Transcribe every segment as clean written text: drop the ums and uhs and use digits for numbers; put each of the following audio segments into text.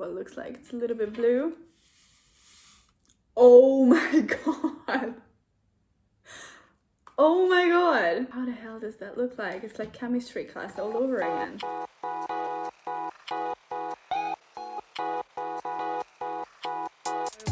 what it looks like. It's a little bit blue. Oh my god. Oh my god. How the hell does that look like? It's like chemistry class all over again.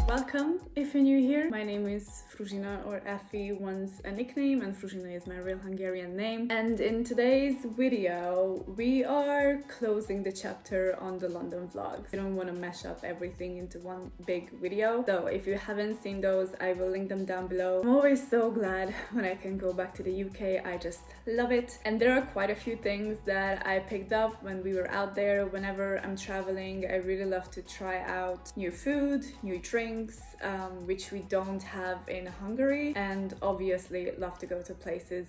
Welcome if you're new here. My name is Fruzsina, or Effie, once a nickname, and Fruzsina is my real Hungarian name. And in today's video, we are closing the chapter on the London vlogs. I don't want to mash up everything into one big video. So if you haven't seen those, I will link them down below. I'm always so glad when I can go back to the UK. I just love it. And there are quite a few things that I picked up when we were out there. Whenever I'm traveling, I really love to try out new food, new drinks, which we don't have in Hungary, and obviously love to go to places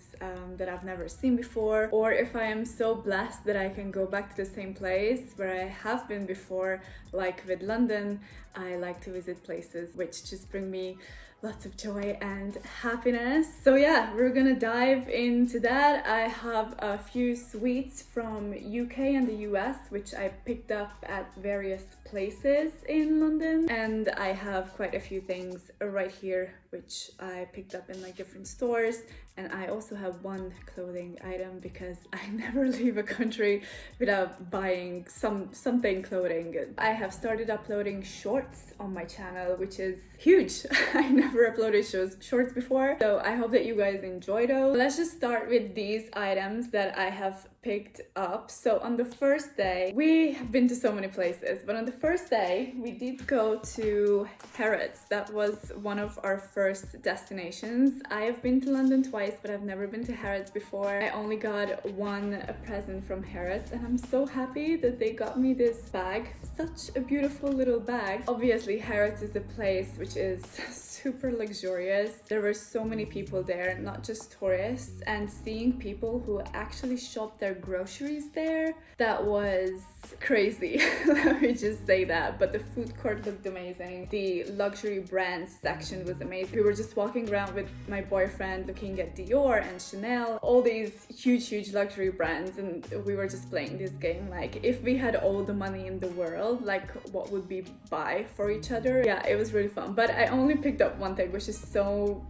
that I've never seen before, or if I am so blessed that I can go back to the same place where I have been before, like with London. I like to visit places which just bring me lots of joy and happiness. So yeah, we're gonna dive into that. I have a few sweets from UK and the US which I picked up at various places in London, and I have quite a few things right here which I picked up in like different stores. And I also have one clothing item because I never leave a country without buying something clothing. I have started uploading shorts on my channel, which is huge. I never uploaded shorts before, so I hope that you guys enjoy those. Let's just start with these items that I have picked up. So on the first day, we have been to so many places, but on the first day we did go to Harrods. That was one of our first destinations. I have been to London twice, but I've never been to Harrods before. I only got one present from Harrods, and I'm so happy that they got me this bag. Such a beautiful little bag. Obviously Harrods is a place which is super luxurious. There were so many people there, not just tourists, and seeing people who actually shop their groceries there, that was crazy. Let me just say that. But the food court looked amazing. The luxury brands section was amazing. We were just walking around with my boyfriend looking at Dior and Chanel, all these huge luxury brands, and we were just playing this game like, if we had all the money in the world, like what would we buy for each other? Yeah, it was really fun. But I only picked up one thing, which is so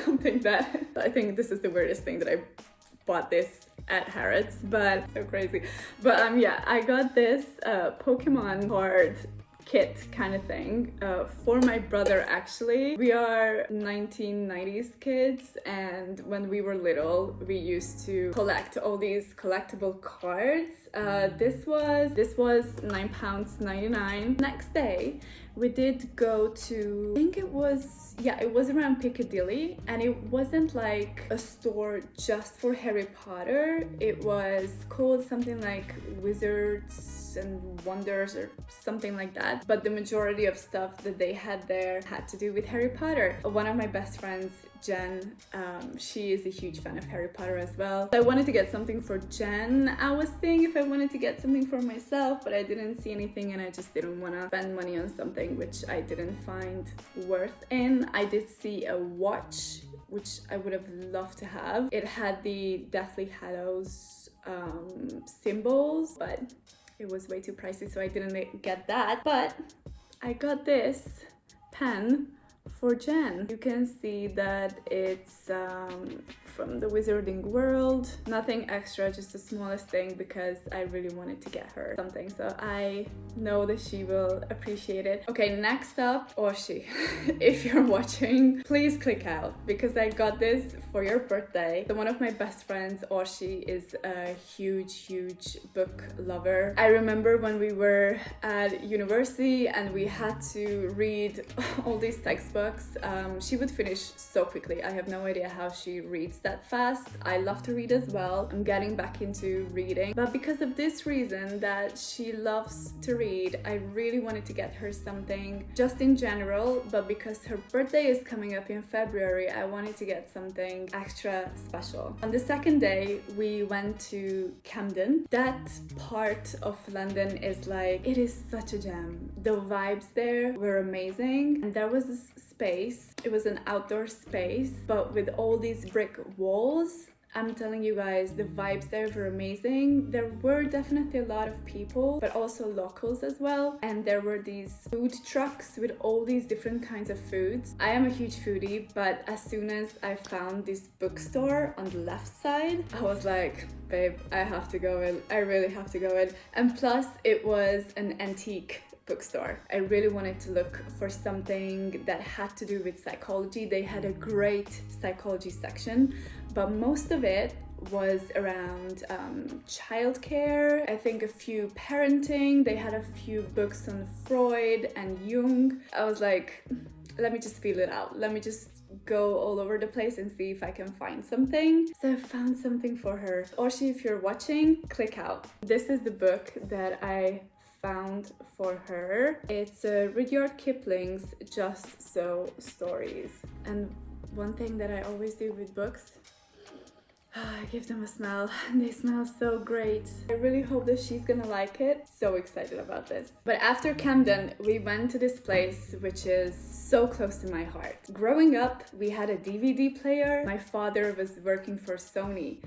something that I think this is the weirdest thing that I bought this at Harrods, but so crazy. But yeah, I got this Pokemon card kit kind of thing for my brother. Actually, we are 1990s kids, and when we were little we used to collect all these collectible cards. This was £9.99. Next day we did go to, I think it was around Piccadilly, and it wasn't like a store just for Harry Potter. It was called something like Wizards and Wonders or something like that, but the majority of stuff that they had there had to do with Harry Potter. One of my best friends, Jen, she is a huge fan of Harry Potter as well. So I wanted to get something for Jen. I was seeing if I wanted to get something for myself, but I didn't see anything, and I just didn't want to spend money on something which I didn't find worth in. I did see a watch which I would have loved to have. It had the Deathly Hallows symbols, but it was way too pricey, so I didn't get that. But I got this pen for Jen. You can see that it's from the Wizarding World. Nothing extra, just the smallest thing, because I really wanted to get her something, so I know that she will appreciate it. Okay, next up, Orsi. If you're watching, please click out, because I got this for your birthday. So one of my best friends, Orsi, is a huge book lover. I remember when we were at university and we had to read all these textbooks. She would finish so quickly. I have no idea how she reads that fast. I love to read as well. I'm getting back into reading, but because of this reason that she loves to read, I really wanted to get her something just in general, but because her birthday is coming up in February, I wanted to get something extra special. On the second day, we went to Camden. That part of London is like, it is such a gem. The vibes there were amazing, and there was this space. It was an outdoor space, but with all these brick walls. I'm telling you guys, the vibes there were amazing. There were definitely a lot of people, but also locals as well. And there were these food trucks with all these different kinds of foods. I am a huge foodie, but as soon as I found this bookstore on the left side, I was like, babe, I have to go in. I really have to go in. And plus, it was an antique bookstore. I really wanted to look for something that had to do with psychology. They had a great psychology section, but most of it was around childcare, I think a few parenting. They had a few books on Freud and Jung. I was like, let me just feel it out. Let me just go all over the place and see if I can find something. So I found something for her. Orshi, if you're watching, click out. This is the book that I found for her. It's Rudyard Kipling's Just So stories. And one thing that I always do with books, I give them a smell and they smell so great. I really hope that she's gonna like it. So excited about this. But after Camden, we went to this place which is so close to my heart. Growing up, we had a DVD player. My father was working for Sony,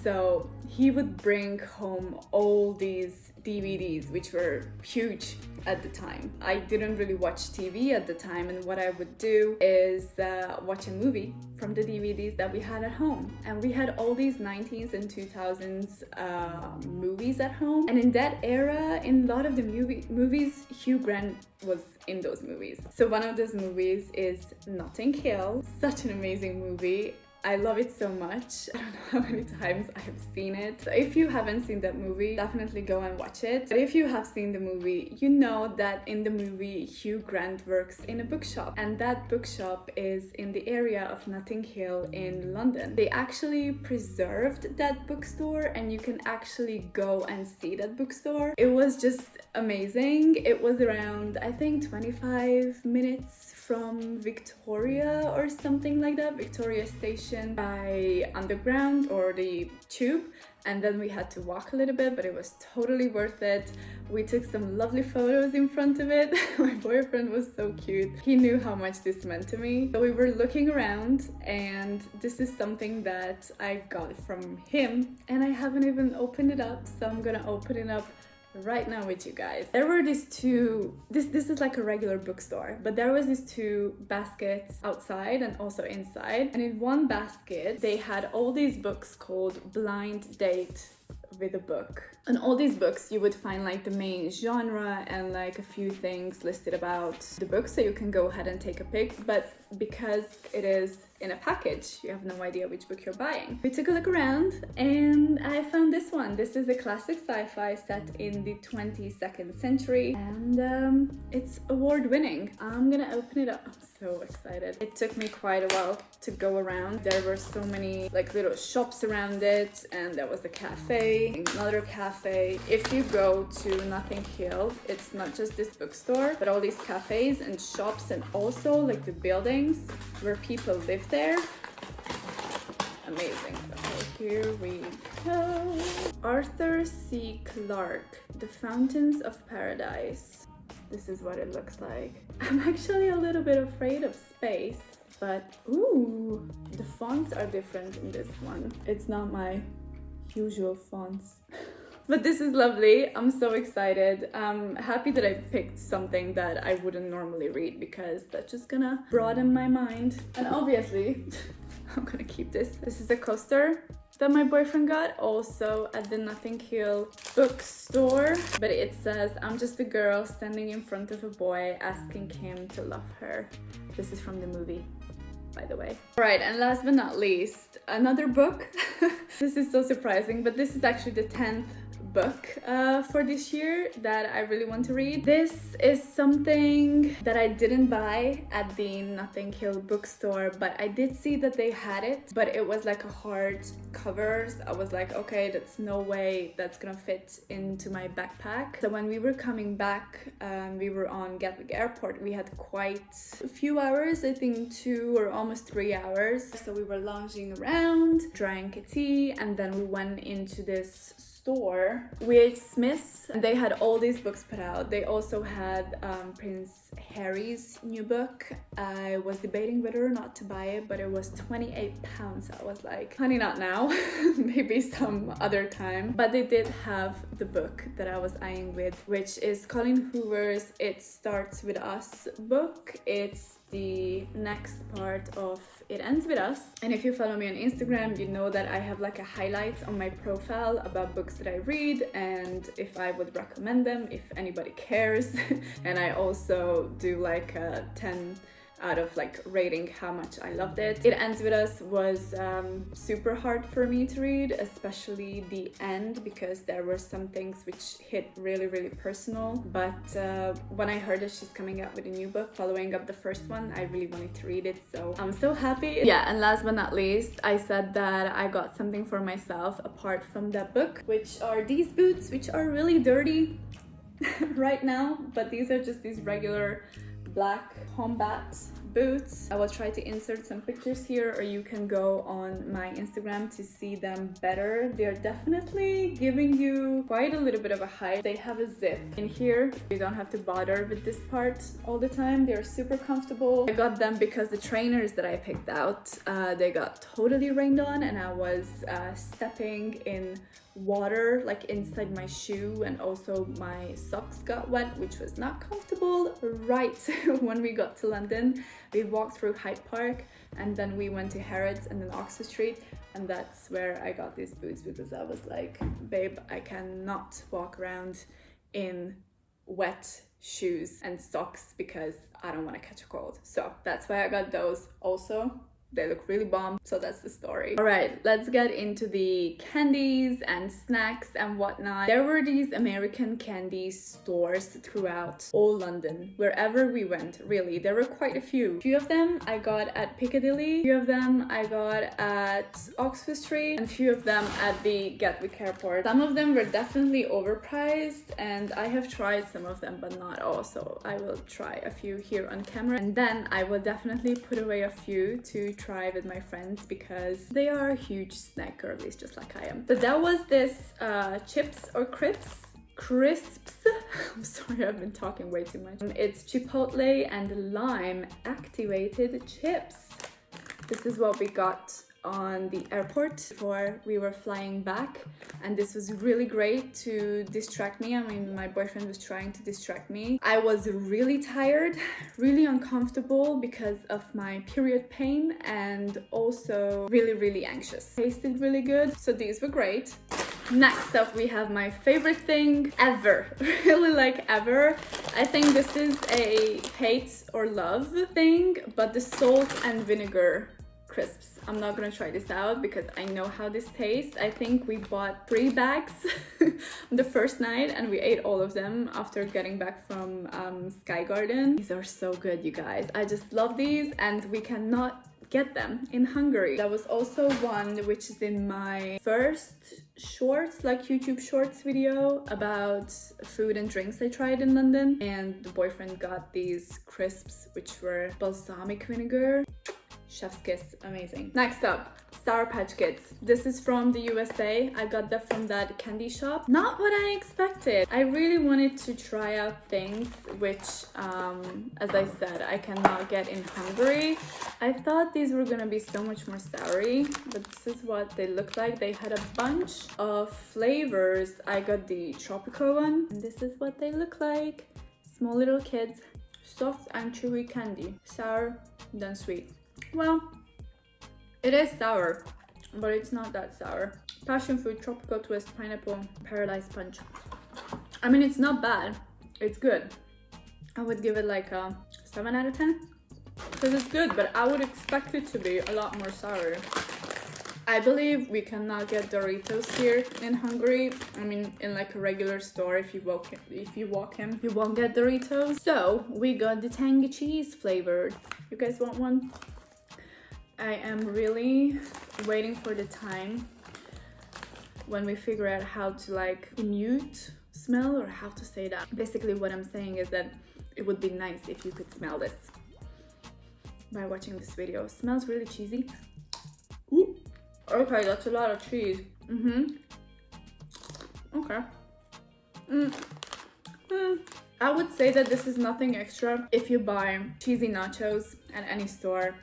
so he would bring home all these DVDs, which were huge at the time. I didn't really watch TV at the time, and what I would do is watch a movie from the DVDs that we had at home. And we had all these 90s and 2000s movies at home. And in that era, in a lot of the movies, Hugh Grant was in those movies. So one of those movies is Notting Hill. Such an amazing movie. I love it so much. I don't know how many times I have seen it. So if you haven't seen that movie, definitely go and watch it. But if you have seen the movie, you know that in the movie, Hugh Grant works in a bookshop. And that bookshop is in the area of Notting Hill in London. They actually preserved that bookstore and you can actually go and see that bookstore. It was just amazing. It was around, I think, 25 minutes from Victoria or something like that, Victoria Station, by Underground or the tube. And then we had to walk a little bit, but it was totally worth it. We took some lovely photos in front of it. My boyfriend was so cute. He knew how much this meant to me. So we were looking around, and this is something that I got from him, and I haven't even opened it up, so I'm gonna open it up right now with you guys. There were these two, this is like a regular bookstore, but there was these two baskets outside and also inside, and in one basket they had all these books called Blind Date with a Book. And all these books you would find like the main genre and like a few things listed about the book, so you can go ahead and take a pic, but because it is in a package, you have no idea which book you're buying. We took a look around and I found this one. This is a classic sci-fi set in the 22nd century, and it's award-winning. I'm gonna open it up. I'm so excited. It took me quite a while to go around. There were so many like little shops around it, and there was a cafe, another cafe. If you go to Notting Hill, it's not just this bookstore, but all these cafes and shops, and also like the buildings where people live there. Amazing. Okay, here we go. Arthur C. Clarke, The Fountains of Paradise. This is what it looks like. I'm actually a little bit afraid of space, but ooh, the fonts are different in this one. It's not my usual fonts. But this is lovely. I'm so excited. I'm happy that I picked something that I wouldn't normally read, because that's just gonna broaden my mind. And obviously, I'm gonna keep this. This is a coaster that my boyfriend got also at the Notting Hill bookstore. But it says, "I'm just a girl standing in front of a boy asking him to love her." This is from the movie, by the way. All right, and last but not least, another book. This is so surprising, but this is actually the 10th book for this year that I really want to read. This is something that I didn't buy at the Notting Hill bookstore, but I did see that they had it, but it was like a hard cover. I was like, okay, that's no way that's gonna fit into my backpack. So when we were coming back, we were on Gatwick Airport. We had quite a few hours, I think 2 or almost 3 hours. So we were lounging around, drank a tea, and then we went into this store, WH Smith's. They had all these books put out. They also had Prince Harry's new book. I was debating whether or not to buy it, but it was £28. I was like, honey, not now. Maybe some other time. But they did have the book that I was eyeing with, which is Colin Hoover's It Starts With Us book. It's the next part of It Ends With Us. And if you follow me on Instagram, you know that I have like a highlights on my profile about books that I read and if I would recommend them, if anybody cares. And I also do like a 10 out of like rating how much I loved it. It Ends With Us was super hard for me to read, especially the end, because there were some things which hit really, really personal. But when I heard that she's coming out with a new book following up the first one, I really wanted to read it, so I'm so happy. Yeah, and last but not least, I said that I got something for myself apart from that book, which are these boots, which are really dirty right now, but these are just these regular black combat boots. I will try to insert some pictures here, or you can go on my Instagram to see them better. They're definitely giving you quite a little bit of a height. They have a zip in here. You don't have to bother with this part all the time. They're super comfortable. I got them because the trainers that I picked out, they got totally rained on, and I was stepping in water like inside my shoe, and also my socks got wet, which was not comfortable. Right when we got to London, we walked through Hyde Park and then we went to Harrods and then Oxford Street, and that's where I got these boots because I was like, babe, I cannot walk around in wet shoes and socks because I don't want to catch a cold. So that's why I got those. Also, they look really bomb, so that's the story. All right, let's get into the candies and snacks and whatnot. There were these American candy stores throughout all London, wherever we went, really. There were quite a few. A few of them I got at Piccadilly, a few of them I got at Oxford Street, and a few of them at the Gatwick Airport. Some of them were definitely overpriced, and I have tried some of them, but not all, so I will try a few here on camera, and then I will definitely put away a few to try with my friends because they are huge snack girlies just like I am. So that was this chips or crisps. I'm sorry, I've been talking way too much. It's chipotle and lime activated chips. This is what we got on the airport before we were flying back, and this was really great to distract me. I mean, my boyfriend was trying to distract me. I was really tired, really uncomfortable because of my period pain, and also really, really anxious. Tasted really good, so these were great. Next up, we have my favorite thing ever, really like ever. I think this is a hate or love thing, but the salt and vinegar crisps. I'm not gonna try this out because I know how this tastes. I think we bought 3 bags the first night and we ate all of them after getting back from Sky Garden. These are so good, you guys. I just love these, and we cannot get them in Hungary. That was also one which is in my first shorts, like YouTube shorts video about food and drinks I tried in London, and the boyfriend got these crisps which were balsamic vinegar. Chef's kiss, amazing. Next up, Sour Patch Kids. This is from the USA. I got that from that candy shop. Not what I expected. I really wanted to try out things which, as I said, I cannot get in Hungary. I thought these were gonna be so much more soury, but this is what they look like. They had a bunch of flavors. I got the tropical one, and this is what they look like. Small little kids, soft and chewy candy. Sour, then sweet. Well, it is sour, but it's not that sour. Passion fruit, tropical twist, pineapple, paradise punch. I mean, it's not bad. It's good. I would give it like a 7 out of 10 because it's good, but I would expect it to be a lot more sour. I believe we cannot get Doritos here in Hungary. I mean, in like a regular store, if you walk in, you won't get Doritos. So we got the tangy cheese flavored. You guys want one? I am really waiting for the time when we figure out how to like mute smell, or how to say that. Basically what I'm saying is that it would be nice if you could smell this by watching this video. It smells really cheesy. Ooh. Okay, that's a lot of cheese. Okay. I would say that this is nothing extra. If you buy cheesy nachos at any store,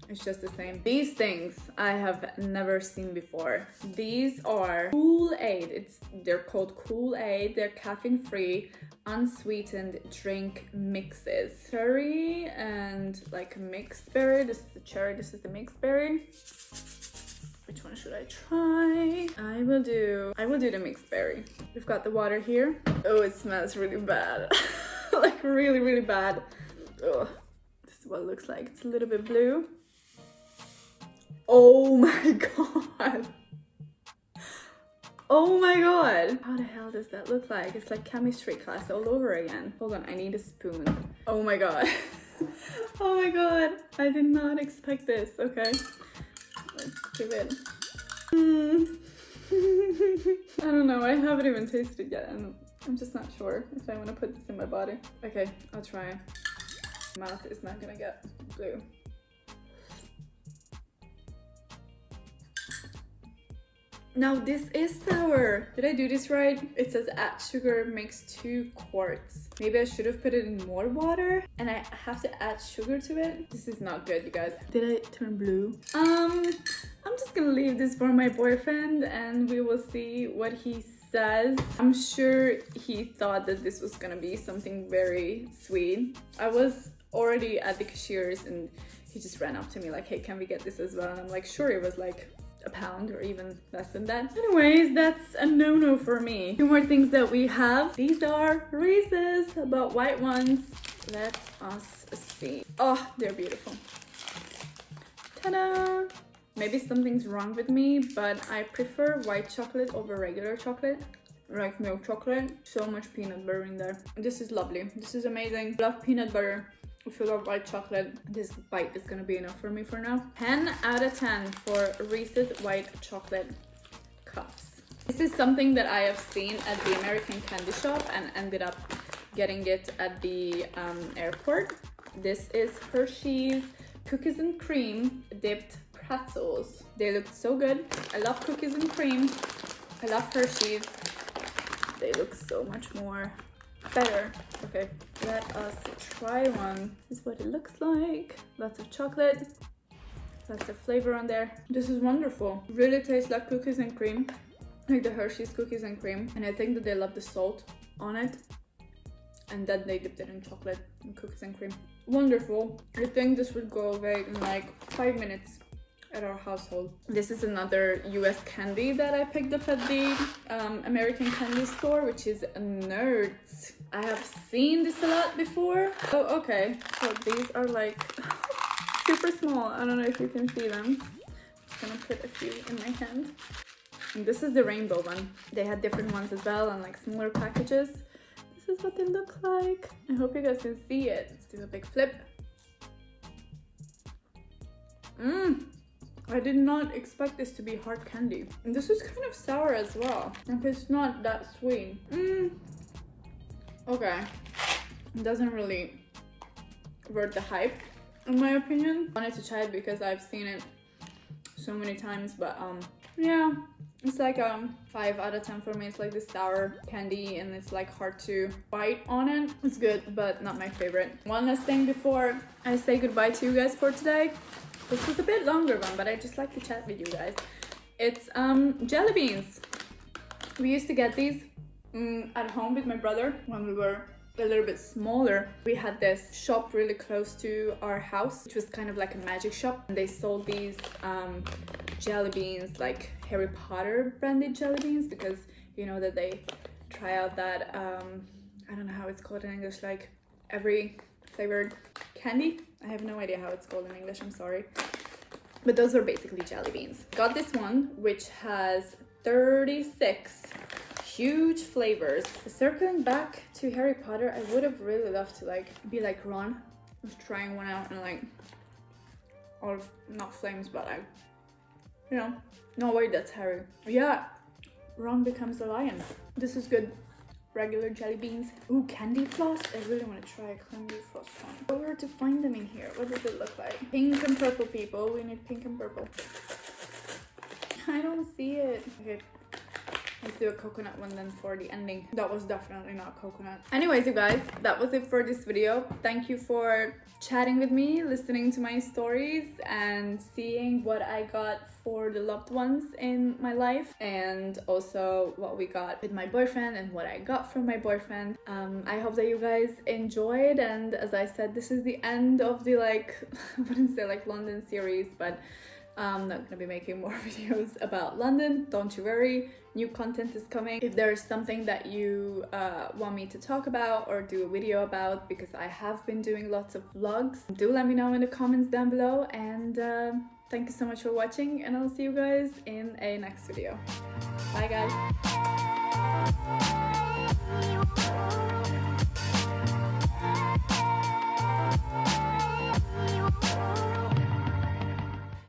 it's just the same. These things I have never seen before. These are Kool-Aid. They're called Kool-Aid. They're caffeine-free, unsweetened drink mixes. Cherry and like mixed berry. This is the cherry, this is the mixed berry. Which one should I try? I will do the mixed berry. We've got the water here. Oh, it smells really bad. Like really, really bad. Oh, this is what it looks like. It's a little bit blue. Oh my god. Oh my god. How the hell does that look like? It's like chemistry class all over again. Hold on, I need a spoon. Oh my god. Oh my god. I did not expect this. Okay. Let's give it. I don't know, I haven't even tasted it yet and I'm just not sure if I want to put this in my body. Okay, I'll try. Mouth is not gonna get blue. Now this is sour. Did I do this right? It says add sugar, mix 2 quarts. Maybe I should have put it in more water and I have to add sugar to it. This is not good, you guys. Did I turn blue? I'm just gonna leave this for my boyfriend and we will see what he says. I'm sure he thought that this was gonna be something very sweet. I was already at the cashier's and he just ran up to me like, hey, can we get this as well? And I'm like, sure. It was like a pound or even less than that. Anyways, that's a no-no for me. 2 more things that we have. These are Reese's, but white ones. Let us see. Oh, they're beautiful. Ta-da! Maybe something's wrong with me, but I prefer white chocolate over regular chocolate, like milk chocolate. So much peanut butter in there. This is lovely. This is amazing. Love peanut butter. If you love white chocolate, this bite is gonna be enough for me for now. 10 out of 10 for Reese's white chocolate cups. This is something that I have seen at the American Candy Shop and ended up getting it at the airport. This is Hershey's cookies and cream dipped pretzels. They look so good. I love cookies and cream. I love Hershey's. They look so much more better. Okay, let us try one. This is what it looks like. Lots of chocolate, lots of flavor on there. This is wonderful. Really tastes like cookies and cream, like the Hershey's cookies and cream. And I think that they love the salt on it and then they dipped it in chocolate and cookies and cream. Wonderful. I think this would go away in like 5 minutes at our household. This is another US candy that I picked up at the American Candy Store, which is Nerds. I have seen this a lot before. Oh, okay. So these are like super small. I don't know if you can see them. Just gonna put a few in my hand. And this is the rainbow one. They had different ones as well and like smaller packages. This is what they look like. I hope you guys can see it. Let's do a big flip. I did not expect this to be hard candy. And this is kind of sour as well. Like it's not that sweet. Okay. It doesn't really worth the hype, in my opinion. I wanted to try it because I've seen it so many times, but yeah. It's like 5 out of 10 for me. It's like this sour candy and it's like hard to bite on it. It's good, but not my favorite. One last thing before I say goodbye to you guys for today. This was a bit longer one, but I just like to chat with you guys. It's jelly beans. We used to get these at home with my brother when we were a little bit smaller. We had this shop really close to our house, which was kind of like a magic shop. And they sold these jelly beans, like Harry Potter branded jelly beans, because you know that they try out that, I don't know how it's called in English, like every flavored candy. I have no idea how it's called in English, I'm sorry. But those are basically jelly beans. Got this one, which has 36 huge flavors. Circling back to Harry Potter, I would have really loved to like be like Ron. I was trying one out and like all of, not flames, but like, you know, no way, that's Harry. Yeah, Ron becomes a lion. This is good. Regular jelly beans. Ooh, candy floss. I really want to try a candy floss one. Where to find them in here? What does it look like? Pink and purple, people. We need pink and purple. I don't see it. Okay. Let's do a coconut one then for the ending. That was definitely not coconut. Anyways, you guys, that was it for this video. Thank you for chatting with me, listening to my stories, and seeing what I got for the loved ones in my life, and also what we got with my boyfriend and what I got from my boyfriend. I hope that you guys enjoyed, and as I said, this is the end of the I wouldn't say London series, but I'm not gonna be making more videos about London, don't you worry. New content is coming. If there's something that you want me to talk about or do a video about, because I have been doing lots of vlogs, do let me know in the comments down below. And thank you so much for watching, and I'll see you guys in a next video. Bye guys.